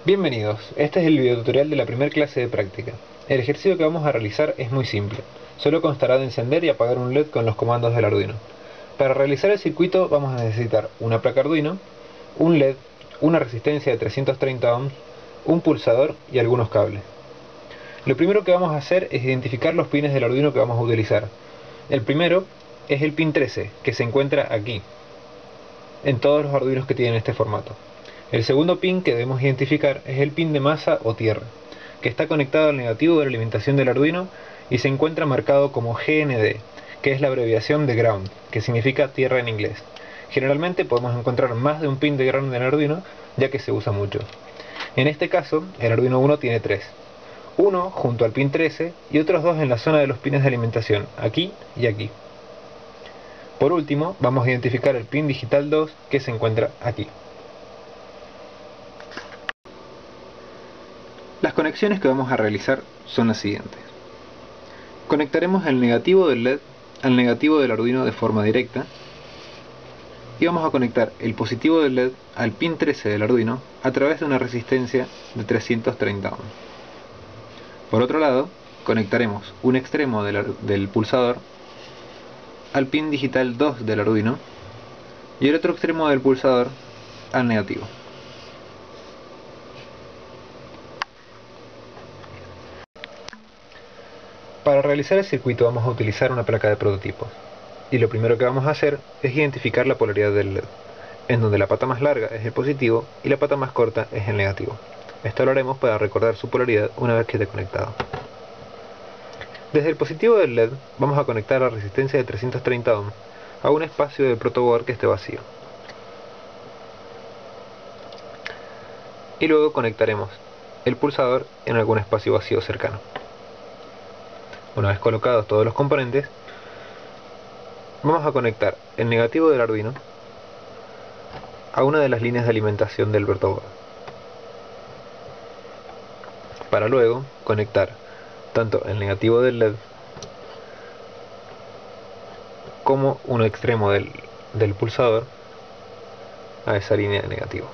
Bienvenidos, este es el videotutorial de la primera clase de práctica. El ejercicio que vamos a realizar es muy simple, solo constará de encender y apagar un LED con los comandos del Arduino. Para realizar el circuito vamos a necesitar una placa Arduino, un LED, una resistencia de 330 ohms, un pulsador y algunos cables. Lo primero que vamos a hacer es identificar los pines del Arduino que vamos a utilizar. El primero es el pin 13, que se encuentra aquí, en todos los Arduinos que tienen este formato. El segundo pin que debemos identificar es el pin de masa o tierra, que está conectado al negativo de la alimentación del Arduino y se encuentra marcado como GND, que es la abreviación de ground, que significa tierra en inglés. Generalmente podemos encontrar más de un pin de ground en el Arduino, ya que se usa mucho. En este caso, el Arduino Uno tiene tres. Uno junto al pin 13 y otros dos en la zona de los pines de alimentación, aquí y aquí. Por último, vamos a identificar el pin digital 2 que se encuentra aquí. Las conexiones que vamos a realizar son las siguientes. Conectaremos el negativo del LED al negativo del Arduino de forma directa y vamos a conectar el positivo del LED al pin 13 del Arduino a través de una resistencia de 330 ohms. Por otro lado, conectaremos un extremo del pulsador al pin digital 2 del Arduino y el otro extremo del pulsador al negativo. Para realizar el circuito vamos a utilizar una placa de prototipos, y lo primero que vamos a hacer es identificar la polaridad del LED, en donde la pata más larga es el positivo y la pata más corta es el negativo. Esto lo haremos para recordar su polaridad una vez que esté conectado. Desde el positivo del LED vamos a conectar la resistencia de 330 ohms a un espacio de protoboard que esté vacío. Y luego conectaremos el pulsador en algún espacio vacío cercano. Una vez colocados todos los componentes, vamos a conectar el negativo del Arduino a una de las líneas de alimentación del protoboard, para luego conectar tanto el negativo del LED como un extremo del pulsador a esa línea de negativo.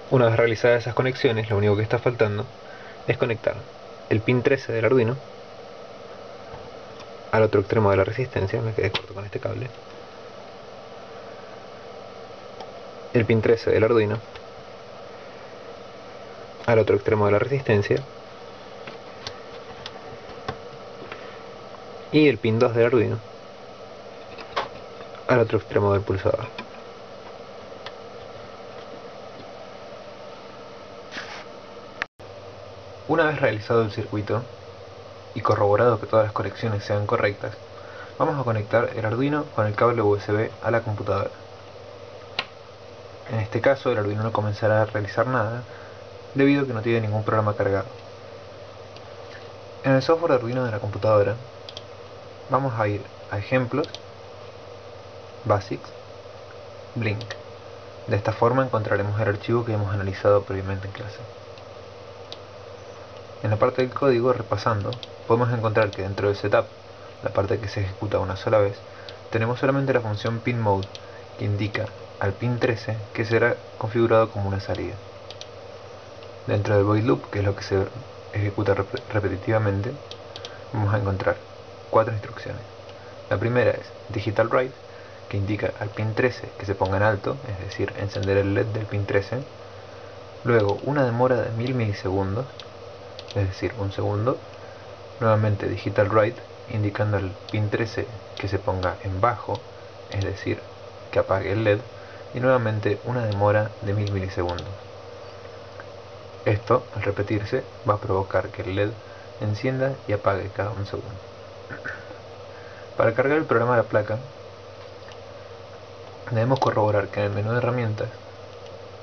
Una vez realizadas esas conexiones, lo único que está faltando es conectar el pin 13 del Arduino al otro extremo de la resistencia. Me quedé corto con este cable. El pin 13 del Arduino al otro extremo de la resistencia y el pin 2 del Arduino al otro extremo del pulsador. Una vez realizado el circuito y corroborado que todas las conexiones sean correctas, vamos a conectar el Arduino con el cable USB a la computadora. En este caso el Arduino no comenzará a realizar nada debido a que no tiene ningún programa cargado. En el software Arduino de la computadora vamos a ir a Ejemplos, Basics, Blink. De esta forma encontraremos el archivo que hemos analizado previamente en clase. En la parte del código, repasando, podemos encontrar que dentro del setup, la parte que se ejecuta una sola vez, tenemos solamente la función pinMode, que indica al pin 13 que será configurado como una salida. Dentro del void loop, que es lo que se ejecuta repetitivamente, vamos a encontrar 4 instrucciones. La primera es digital write, que indica al pin 13 que se ponga en alto, es decir, encender el LED del pin 13. Luego una demora de 1000 milisegundos, es decir, un segundo. Nuevamente digital write, indicando al pin 13 que se ponga en bajo, es decir, que apague el LED. Y nuevamente una demora de 1000 milisegundos. Esto, al repetirse, va a provocar que el LED encienda y apague cada un segundo. Para cargar el programa de la placa, debemos corroborar que en el menú de herramientas,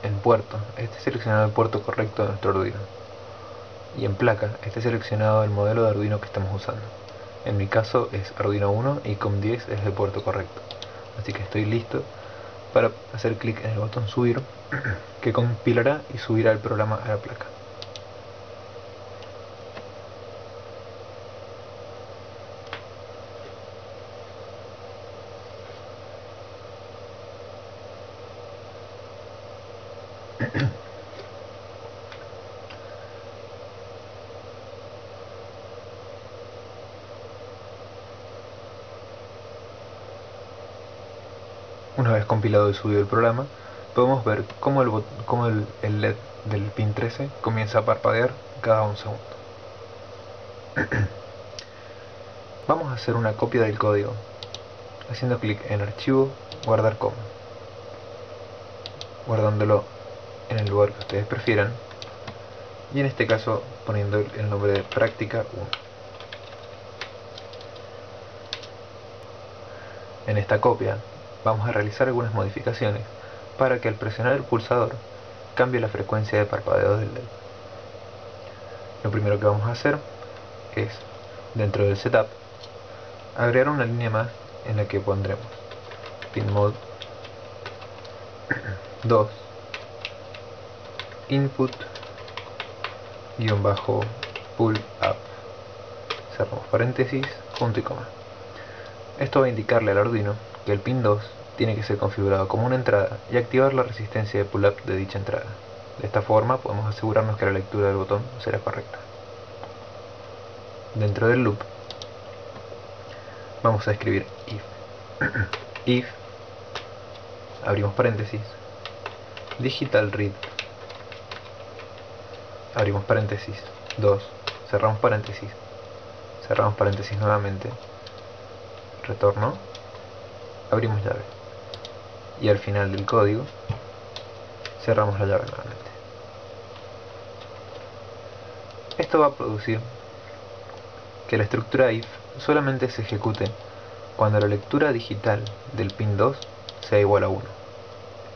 en puerto, esté seleccionado el puerto correcto de nuestro Arduino, y en placa esté seleccionado el modelo de Arduino que estamos usando. En mi caso es Arduino Uno y COM10 es el puerto correcto, así que estoy listo para hacer clic en el botón subir, que compilará y subirá el programa a la placa. Una vez compilado y subido el programa, podemos ver cómo el LED del pin 13 comienza a parpadear cada un segundo. Vamos a hacer una copia del código, haciendo clic en Archivo, Guardar como, guardándolo en el lugar que ustedes prefieran, y en este caso poniendo el nombre de Práctica 1. En esta copia vamos a realizar algunas modificaciones para que al presionar el pulsador cambie la frecuencia de parpadeo del LED. Lo primero que vamos a hacer es, dentro del setup, agregar una línea más en la que pondremos pinMode 2 input _pull up, cerramos paréntesis, punto y coma. Esto va a indicarle al Arduino que el pin 2 tiene que ser configurado como una entrada y activar la resistencia de pull up de dicha entrada. De esta forma podemos asegurarnos que la lectura del botón será correcta. Dentro del loop vamos a escribir if if, abrimos paréntesis, digital read, abrimos paréntesis, 2, cerramos paréntesis nuevamente, retorno, abrimos llave, y al final del código cerramos la llave nuevamente. Esto va a producir que la estructura if solamente se ejecute cuando la lectura digital del pin 2 sea igual a 1,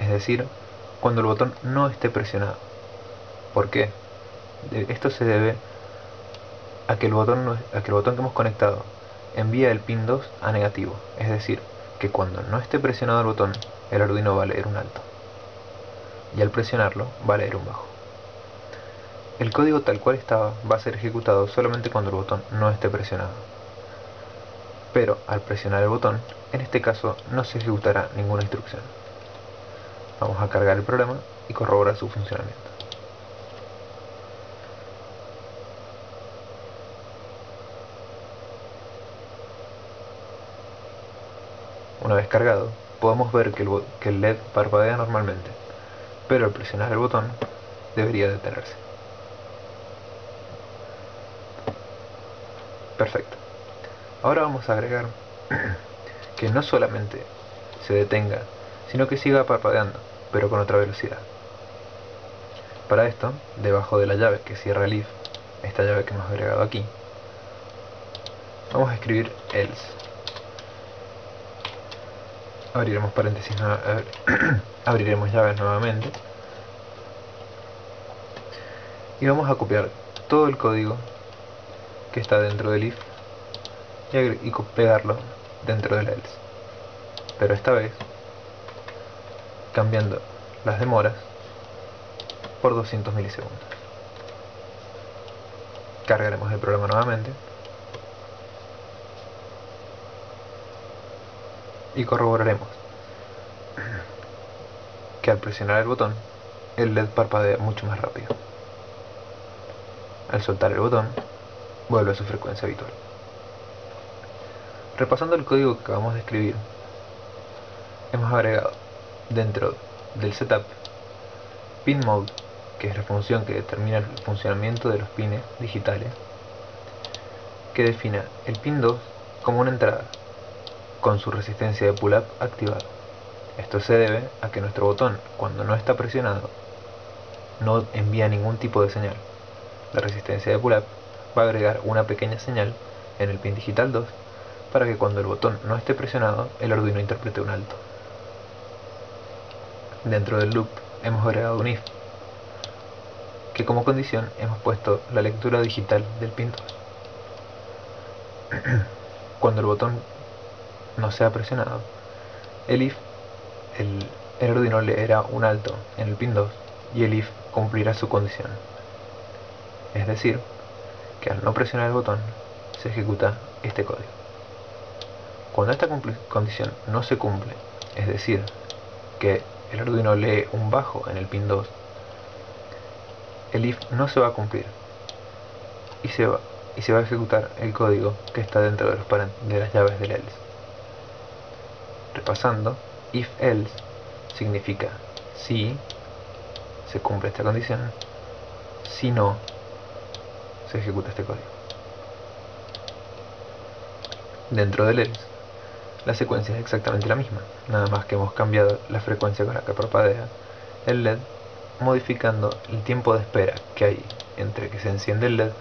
es decir, cuando el botón no esté presionado. ¿Por qué? Esto se debe a que el botón que hemos conectado envía el pin 2 a negativo, es decir, que cuando no esté presionado el botón, el Arduino va a leer un alto, y al presionarlo va a leer un bajo. El código tal cual estaba va a ser ejecutado solamente cuando el botón no esté presionado, pero al presionar el botón, en este caso no se ejecutará ninguna instrucción. Vamos a cargar el programa y corroborar su funcionamiento. Una vez cargado, podemos ver que el LED parpadea normalmente, pero al presionar el botón debería detenerse. Perfecto. Ahora vamos a agregar que no solamente se detenga, sino que siga parpadeando, pero con otra velocidad. Para esto, debajo de la llave que cierra el if, esta llave que hemos agregado aquí, vamos a escribir else. Abriremos paréntesis, abriremos llaves nuevamente, y vamos a copiar todo el código que está dentro del if y pegarlo dentro del else, pero esta vez cambiando las demoras por 200 milisegundos. Cargaremos el programa nuevamente y corroboraremos que al presionar el botón el LED parpadea mucho más rápido. Al soltar el botón vuelve a su frecuencia habitual. Repasando el código que acabamos de escribir, hemos agregado dentro del setup pinMode, que es la función que determina el funcionamiento de los pines digitales, que defina el pin 2 como una entrada con su resistencia de pull-up activada. Esto se debe a que nuestro botón, cuando no está presionado, no envía ningún tipo de señal. La resistencia de pull-up va a agregar una pequeña señal en el pin digital 2 para que cuando el botón no esté presionado, el Arduino interprete un alto. Dentro del loop hemos agregado un if, que como condición hemos puesto la lectura digital del pin 2. Cuando el botón no sea presionado, el Arduino leerá un alto en el pin 2 y el if cumplirá su condición. Es decir, que al no presionar el botón se ejecuta este código. Cuando esta condición no se cumple, es decir, que el Arduino lee un bajo en el pin 2 el if no se va a cumplir y se va a ejecutar el código que está dentro de las llaves del else. Repasando, if else significa si se cumple esta condición, si no se ejecuta este código. Dentro del else, la secuencia es exactamente la misma, nada más que hemos cambiado la frecuencia con la que parpadea el LED, modificando el tiempo de espera que hay entre que se enciende el LED,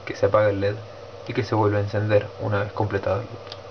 que se apaga el LED y que se vuelve a encender una vez completado el loop.